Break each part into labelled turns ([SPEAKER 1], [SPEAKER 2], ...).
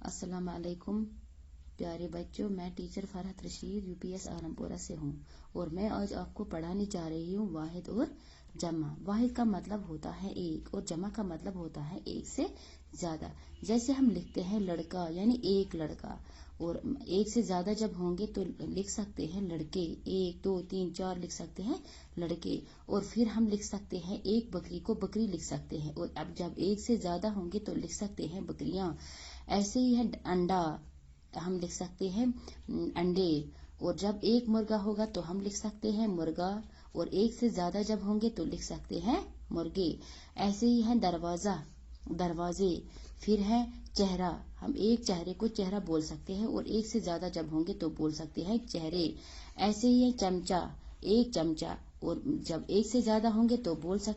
[SPEAKER 1] अस्सलाम वालेकुम प्यारे बच्चों, मैं टीचर फरहत रशीद यूपीएस आलमपुरा से हूँ और मैं आज आपको पढ़ाने जा रही हूँ वाहिद और जमा। वाहिद का मतलब होता है एक और जमा का मतलब होता है एक से ज्यादा। जैसे हम लिखते हैं लड़का यानी एक लड़का, और एक से ज्यादा जब होंगे तो लिख सकते हैं लड़के, 1 2 3 4 लिख सकते हैं लड़के। और फिर हम लिख सकते हैं एक बकरी को बकरी लिख सकते हैं, और अब जब एक से ज्यादा होंगे तो लिख सकते हैं बकरियां। ऐसे ही है अंडा, हम लिख सकते हैं अंडे। और जब एक मुर्गा होगा तो हम लिख सकते हैं मुर्गा, और एक से ज्यादा जब होंगे तो लिख सकते हैं मुर्गे। ऐसे ही है दरवाजा, दरवाजे। फिर है चेहरा, हम एक चेहरे को चेहरा बोल सकते हैं, और एक से ज्यादा जब होंगे तो बोल सकते हैं चेहरे। ऐसे ही है चमचा, एक चमचा, और जब एक से ज्यादा होंगे तो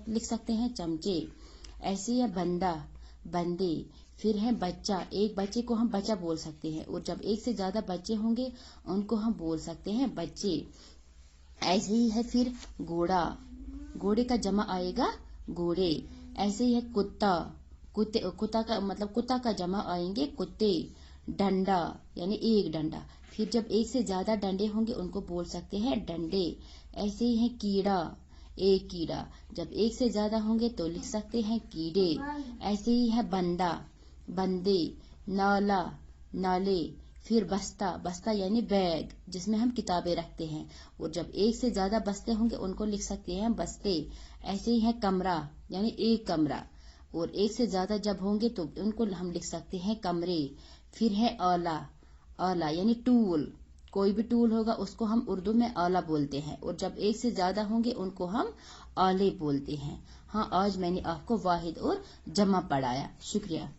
[SPEAKER 1] लिख सकते हैं चमचे। ऐसे ही है बंदा, बंदे। फिर है बच्चा, एक बच्चे को हम बच्चा बोल सकते हैं, और जब एक से ज्यादा बच्चे होंगे उनको हम बोल सकते हैं बच्चे। ऐसे ही है फिर घोड़ा, घोड़े का जमा आएगा घोड़े। ऐसे ही है कुत्ता, कुत्ता का मतलब कुत्ता का जमा आएंगे कुत्ते। डंडा यानी एक डंडा, फिर जब एक से ज्यादा डंडे होंगे उनको बोल सकते हैं डंडे। ऐसे ही है कीड़ा, एक कीड़ा, जब एक से ज्यादा होंगे तो लिख सकते हैं कीड़े। ऐसे ही है बंदा, बंदे। नाला, नाले। फिर बस्ता, बस्ता यानी बैग जिसमें हम किताबें रखते हैं, और जब एक से ज्यादा बस्ते होंगे उनको लिख सकते हैं बस्ते। ऐसे ही है कमरा यानी एक कमरा, और एक से ज्यादा जब होंगे तो उनको हम लिख सकते हैं कमरे। फिर है आला, आला यानी टूल, कोई भी टूल होगा उसको हम उर्दू में आला बोलते हैं, और जब एक से ज्यादा होंगे उनको हम आले बोलते हैं। हाँ, आज मैंने आपको वाहिद और जमा पढ़ाया। शुक्रिया।